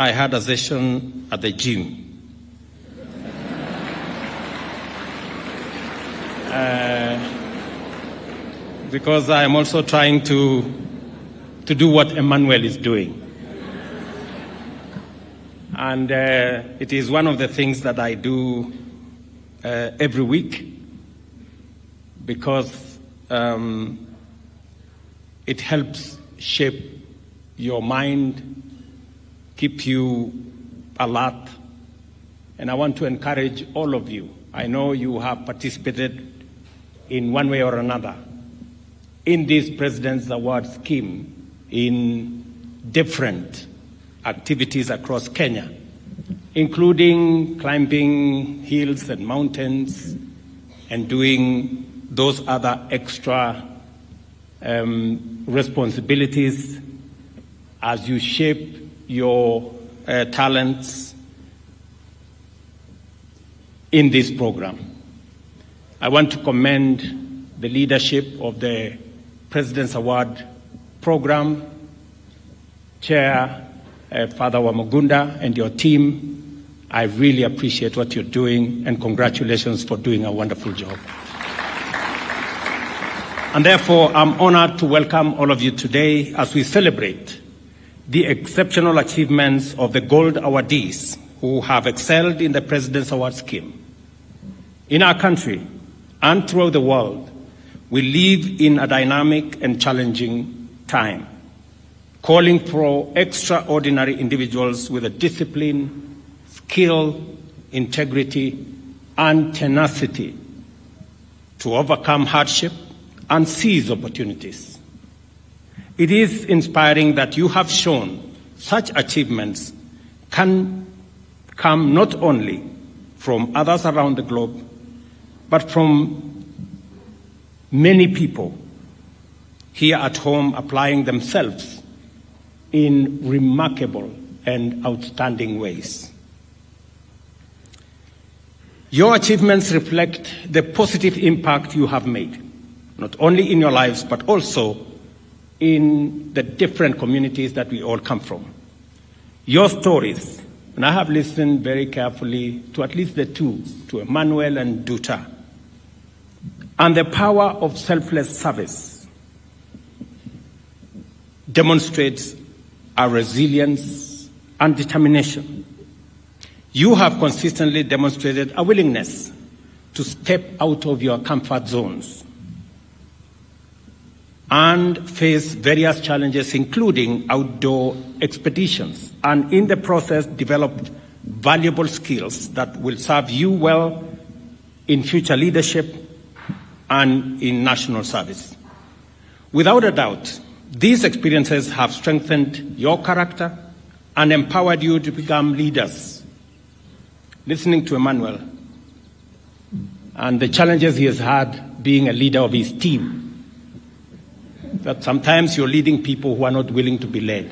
I had a session at the gym. Because I am also trying to do what Emmanuel is doing. And it is one of the things that I do every week, because it helps shape your mind, keep you alert. And I want to encourage all of you. I know you have participated in one way or another in this President's Award scheme in different activities across Kenya, including climbing hills and mountains and doing those other extra responsibilities as you shape your talents in this program. I want to commend the leadership of the President's Award program, Chair Father Wamugunda and your team. I really appreciate what you're doing, and congratulations for doing a wonderful job. And therefore, I'm honored to welcome all of you today as we celebrate the exceptional achievements of the Gold Awardees who have excelled in the President's Award scheme. In our country and throughout the world, we live in a dynamic and challenging time, calling for extraordinary individuals with a discipline, skill, integrity, and tenacity to overcome hardship and seize opportunities. It is inspiring that you have shown such achievements can come not only from others around the globe, but from many people here at home applying themselves in remarkable and outstanding ways. Your achievements reflect the positive impact you have made, not only in your lives, but also in the different communities that we all come from. Your stories, and I have listened very carefully to at least the two, to Emmanuel and Duta, and the power of selfless service demonstrates our resilience and determination. You have consistently demonstrated a willingness to step out of your comfort zones and face various challenges, including outdoor expeditions, and in the process developed valuable skills that will serve you well in future leadership and in national service. Without a doubt, these experiences have strengthened your character and empowered you to become leaders. Listening to Emmanuel and the challenges he has had being a leader of his team, that sometimes you're leading people who are not willing to be led.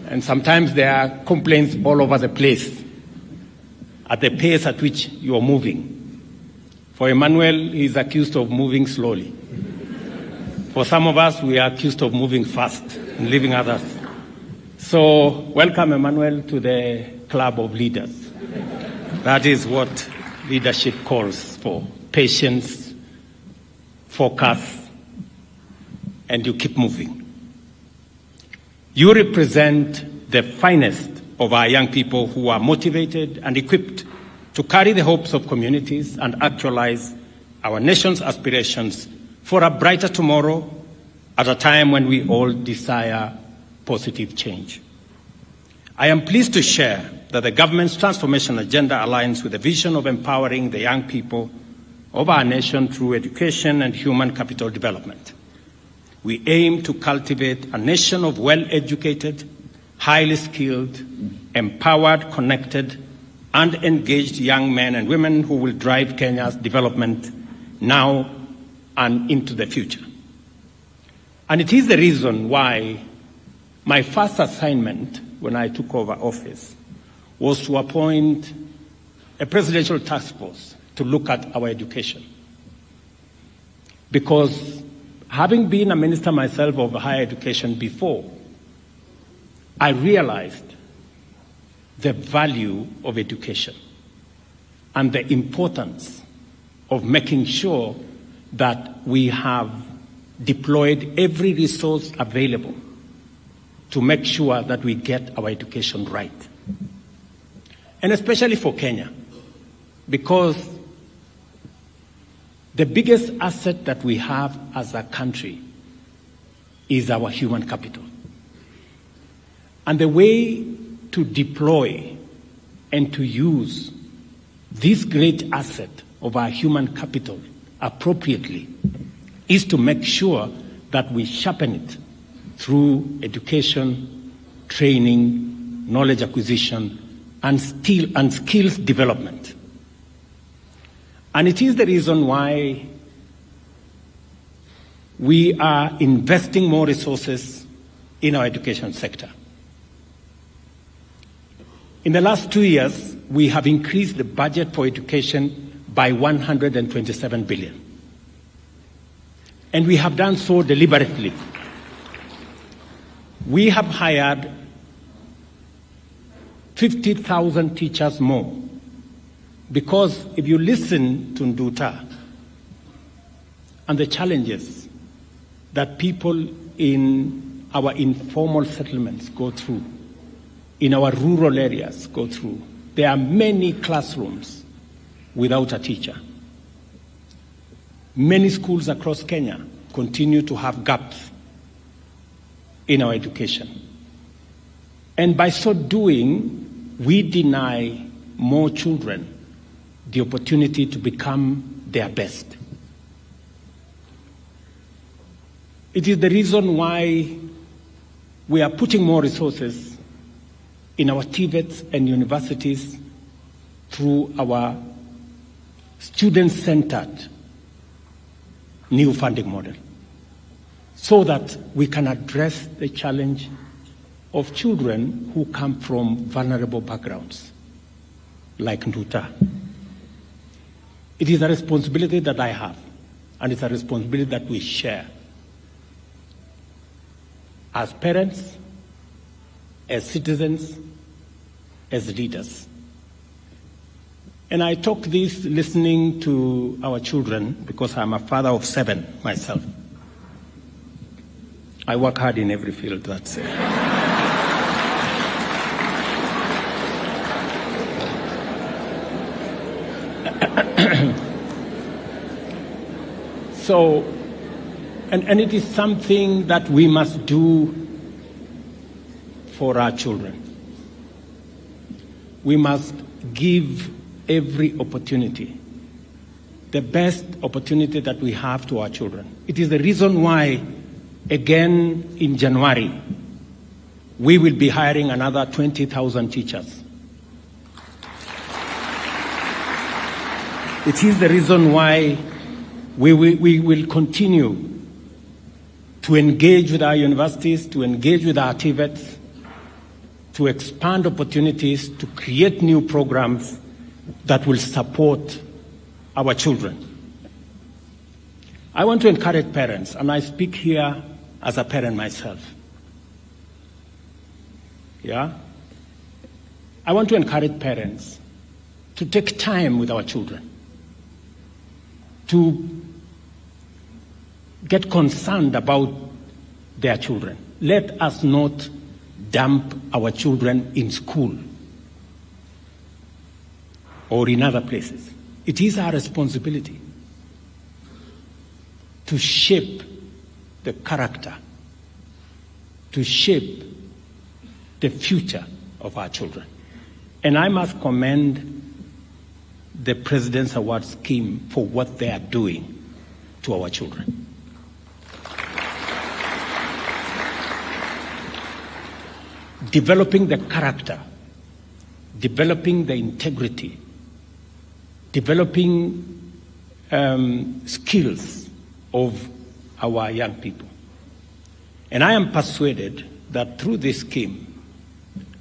And sometimes there are complaints all over the place at the pace at which you are moving. For Emmanuel, he is accused of moving slowly. For some of us, we are accused of moving fast and leaving others. So welcome, Emmanuel, to the club of leaders. That is what leadership calls for: patience, focus, and you keep moving. You represent the finest of our young people who are motivated and equipped to carry the hopes of communities and actualize our nation's aspirations for a brighter tomorrow at a time when we all desire positive change. I am pleased to share that the government's transformation agenda aligns with the vision of empowering the young people of our nation through education and human capital development. We aim to cultivate a nation of well-educated, highly skilled, empowered, connected, and engaged young men and women who will drive Kenya's development now and into the future. And it is the reason why my first assignment when I took over office was to appoint a presidential task force to look at our education. Because having been a minister myself of higher education before, I realized the value of education and the importance of making sure that we have deployed every resource available to make sure that we get our education right. And especially for Kenya, because the biggest asset that we have as a country is our human capital. And the way to deploy and to use this great asset of our human capital appropriately is to make sure that we sharpen it through education, training, knowledge acquisition, and skills development. And it is the reason why we are investing more resources in our education sector. In the last 2 years, we have increased the budget for education by 127 billion. And we have done so deliberately. We have hired 50,000 teachers more, because if you listen to Nduta and the challenges that people in our informal settlements go through, in our rural areas go through, there are many classrooms without a teacher. Many schools across Kenya continue to have gaps in our education. And by so doing, we deny more children the opportunity to become their best. It is the reason why we are putting more resources in our TVETs and universities through our student-centered new funding model, so that we can address the challenge of children who come from vulnerable backgrounds, like Nduta. It is a responsibility that I have, and it's a responsibility that we share as parents, as citizens, as leaders. And I talk this listening to our children, because I'm a father of 7 myself. I work hard in every field, that's it. So, and it is something that we must do for our children. We must give every opportunity, the best opportunity that we have to our children. It is the reason why, again in January, we will be hiring another 20,000 teachers. It is the reason why we will continue to engage with our universities, to engage with our TVETs, to expand opportunities, to create new programs that will support our children. I want to encourage parents, and I speak here as a parent myself. Yeah? I want to encourage parents to take time with our children, to get concerned about their children. Let us not dump our children in school or in other places. It is our responsibility to shape the character, to shape the future of our children. And I must commend the President's Award Scheme for what they are doing to our children. Developing the character, developing the integrity, developing skills of our young people. And I am persuaded that through this scheme,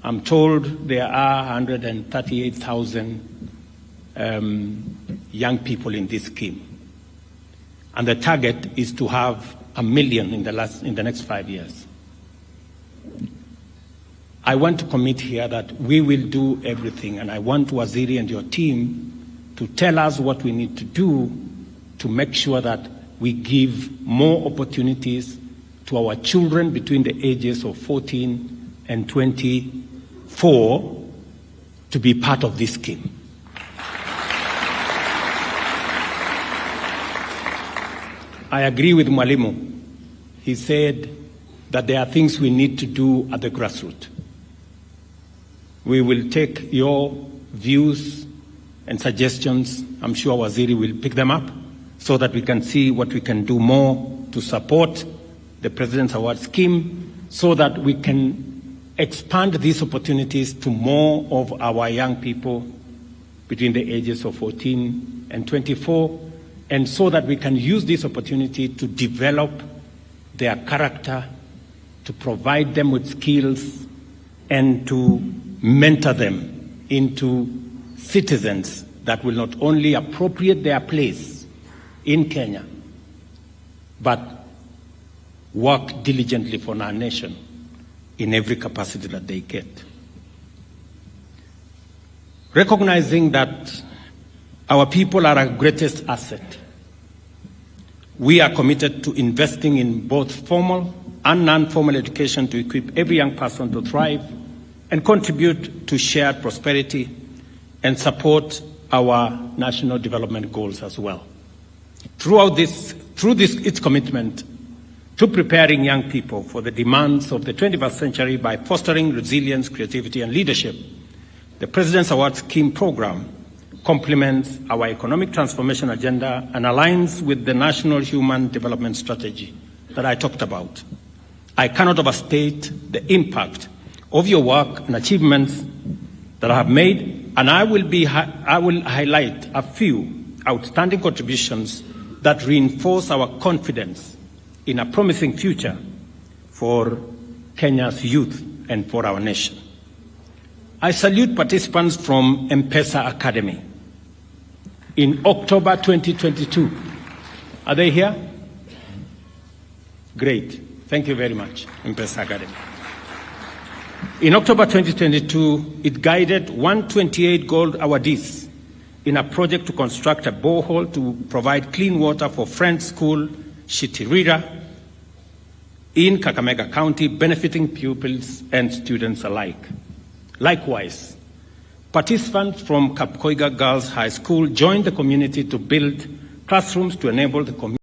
I'm told there are 138,000 young people in this scheme. And the target is to have 1 million in the next 5 years. I want to commit here that we will do everything, and I want Waziri and your team to tell us what we need to do to make sure that we give more opportunities to our children between the ages of 14 and 24 to be part of this scheme. I agree with Mwalimu. He said that there are things we need to do at the grassroots. We will take your views and suggestions. I'm sure Waziri will pick them up so that we can see what we can do more to support the President's Award scheme so that we can expand these opportunities to more of our young people between the ages of 14 and 24, and so that we can use this opportunity to develop their character, to provide them with skills, and to mentor them into citizens that will not only appropriate their place in Kenya, but work diligently for our nation in every capacity that they get. Recognizing that our people are our greatest asset, we are committed to investing in both formal and non-formal education to equip every young person to thrive and contribute to shared prosperity and support our national development goals as well. Through its commitment to preparing young people for the demands of the 21st century by fostering resilience, creativity, and leadership, the President's Award Scheme program complements our economic transformation agenda and aligns with the National Human Development Strategy that I talked about. I cannot overstate the impact of your work and achievements that I have made, and I will highlight a few outstanding contributions that reinforce our confidence in a promising future for Kenya's youth and for our nation. I salute participants from M-Pesa Academy in October 2022. Are they here? Great. Thank you very much, M-Pesa Academy. In October 2022, it guided 128 gold awardees in a project to construct a borehole to provide clean water for Friends School, Shitirira, in Kakamega County, benefiting pupils and students alike. Likewise, participants from Kapkoiga Girls High School joined the community to build classrooms to enable the community